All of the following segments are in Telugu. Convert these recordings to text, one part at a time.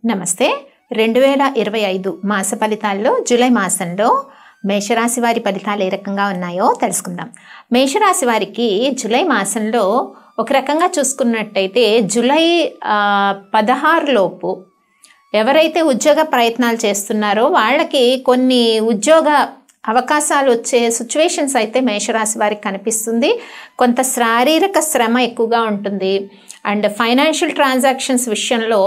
నమస్తే 2025 మాస ఫలితాల్లో జూలై మాసంలో మేషరాశి వారి ఫలితాలు ఏ రకంగా ఉన్నాయో తెలుసుకుందాం. మేషరాశి వారికి జూలై మాసంలో ఒక రకంగా చూసుకున్నట్టయితే జూలై 16 లోపు ఎవరైతే ఉద్యోగ ప్రయత్నాలు చేస్తున్నారో వాళ్ళకి కొన్ని ఉద్యోగ అవకాశాలు వచ్చే సిచ్యువేషన్స్ అయితే మేషరాశి వారికి కనిపిస్తుంది. కొంత శారీరక శ్రమ ఎక్కువగా ఉంటుంది అండ్ ఫైనాన్షియల్ ట్రాన్సాక్షన్స్ విషయంలో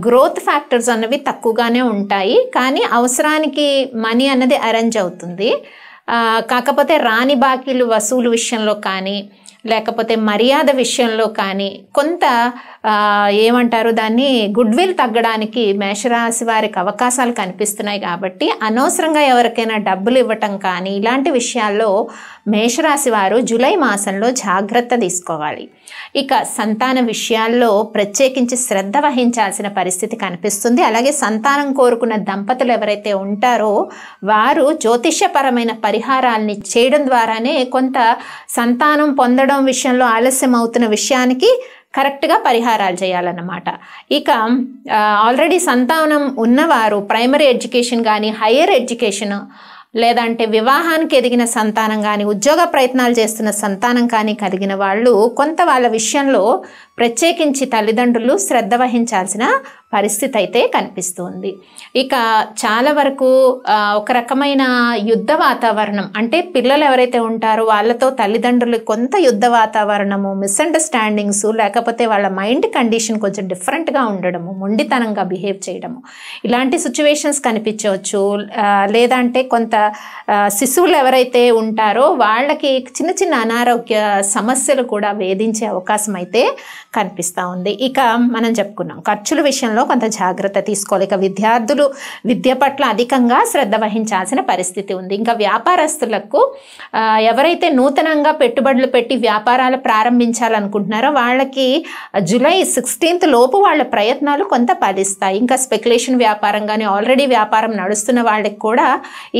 గ్రోత్ ఫ్యాక్టర్స్ అన్నవి తక్కువగానే ఉంటాయి, కానీ అవసరానికి మనీ అన్నది అరేంజ్ అవుతుంది. కాకపోతే రాని బాకీలు వసూలు విషయంలో కానీ లేకపోతే మర్యాద విషయంలో కానీ కొంత ఏమంటారు దాన్ని గుడ్ విల్ తగ్గడానికి మేషరాశి వారికి అవకాశాలు కనిపిస్తున్నాయి. కాబట్టి అనవసరంగా ఎవరికైనా డబ్బులు ఇవ్వటం కానీ ఇలాంటి విషయాల్లో మేషరాశి వారు జూలై మాసంలో జాగ్రత్త తీసుకోవాలి. ఇక సంతాన విషయాల్లో ప్రత్యేకించి శ్రద్ధ వహించాల్సిన పరిస్థితి కనిపిస్తుంది. అలాగే సంతానం కోరుకున్న దంపతులు ఎవరైతే ఉంటారో వారు జ్యోతిష్యపరమైన పరిహారాలని చేయడం ద్వారానే కొంత సంతానం పొందడం విషయంలో ఆలస్యం అవుతున్న విషయానికి కరెక్ట్గా పరిహారాలు చేయాలన్నమాట. ఇక ఆల్రెడీ సంతానం ఉన్నవారు ప్రైమరీ ఎడ్యుకేషన్ కానీ హయ్యర్ ఎడ్యుకేషన్ లేదంటే వివాహానికి ఎదిగిన సంతానం కానీ ఉద్యోగ ప్రయత్నాలు చేస్తున్న సంతానం కానీ కలిగిన వాళ్ళు కొంత వాళ్ళ విషయంలో ప్రత్యేకించి తల్లిదండ్రులు శ్రద్ధ వహించాల్సిన పరిస్థితి అయితే కనిపిస్తుంది. ఇక చాలా వరకు ఒక రకమైన యుద్ధ వాతావరణం, అంటే పిల్లలు ఎవరైతే ఉంటారో వాళ్ళతో తల్లిదండ్రులు కొంత యుద్ధ వాతావరణము, మిస్అండర్స్టాండింగ్స్, లేకపోతే వాళ్ళ మైండ్ కండిషన్ కొంచెం డిఫరెంట్గా ఉండడము, మొండితనంగా బిహేవ్ చేయడము, ఇలాంటి సిచ్యువేషన్స్ కనిపించవచ్చు. లేదంటే కొంత శిశువులు ఎవరైతే ఉంటారో వాళ్ళకి చిన్న చిన్న అనారోగ్య సమస్యలు కూడా వేధించే అవకాశం అయితే కనిపిస్తూ ఉంది. ఇక మనం చెప్పుకున్నాం ఖర్చుల విషయంలో కొంత జాగ్రత్త తీసుకోవాలి. ఇక విద్యార్థులు విద్య పట్ల అధికంగా శ్రద్ధ వహించాల్సిన పరిస్థితి ఉంది. ఇంకా వ్యాపారస్తులకు ఎవరైతే నూతనంగా పెట్టుబడులు పెట్టి వ్యాపారాలు ప్రారంభించాలనుకుంటున్నారో వాళ్ళకి జూలై 16 లోపు వాళ్ళ ప్రయత్నాలు కొంత ఫలిస్తాయి. ఇంకా స్పెక్యులేషన్ వ్యాపారం కానీ ఆల్రెడీ వ్యాపారం నడుస్తున్న వాళ్ళకి కూడా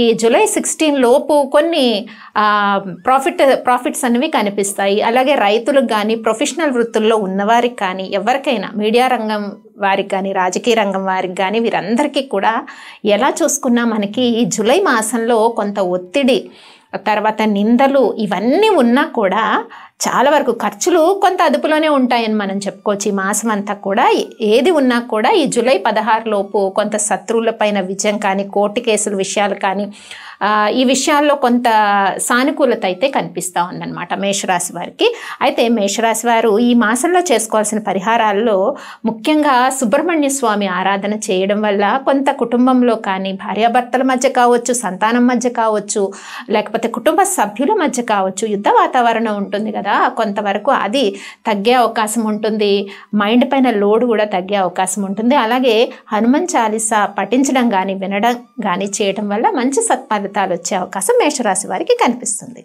ఈ జూలై 16 లోపు కొన్ని ప్రాఫిట్స్ అనేవి కనిపిస్తాయి. అలాగే రైతులకు కానీ ప్రొఫెషనల్ వృత్తుల్లో ఉన్నవారికి కానీ ఎవరికైనా మీడియా రంగం వారికి కానీ రాజకీయ రంగం వారికి కానీ వీరందరికీ కూడా ఎలా చూసుకున్నా మనకి ఈ జూలై మాసంలో కొంత ఒత్తిడి, తర్వాత నిందలు ఇవన్నీ ఉన్నా కూడా చాలా వరకు ఖర్చులు కొంత అదుపులోనే ఉంటాయని మనం చెప్పుకోవచ్చు. ఈ మాసం అంతా కూడా ఏది ఉన్నా కూడా ఈ జూలై 16 లోపు కొంత శత్రువులపైన విజయం కానీ కోర్టు కేసుల విషయాలు కానీ ఈ విషయాల్లో కొంత సానుకూలత అయితే కనిపిస్తూ ఉందన్నమాట మేషరాశి వారికి. అయితే మేషరాశి వారు ఈ మాసంలో చేసుకోవాల్సిన పరిహారాల్లో ముఖ్యంగా సుబ్రహ్మణ్య స్వామి ఆరాధన చేయడం వల్ల కొంత కుటుంబంలో కానీ భార్యాభర్తల మధ్య కావచ్చు, సంతానం మధ్య కావచ్చు, లేకపోతే కుటుంబ సభ్యుల మధ్య కావచ్చు యుద్ధ వాతావరణం ఉంటుంది కదా, కొంతవరకు అది తగ్గే అవకాశం ఉంటుంది. మైండ్ పైన లోడ్ కూడా తగ్గే అవకాశం ఉంటుంది. అలాగే హనుమాన్ చాలీసా పఠించడం కానీ వినడం కానీ చేయడం వల్ల మంచి సత్ఫలితాలు వచ్చే అవకాశం మేషరాశి వారికి కనిపిస్తుంది.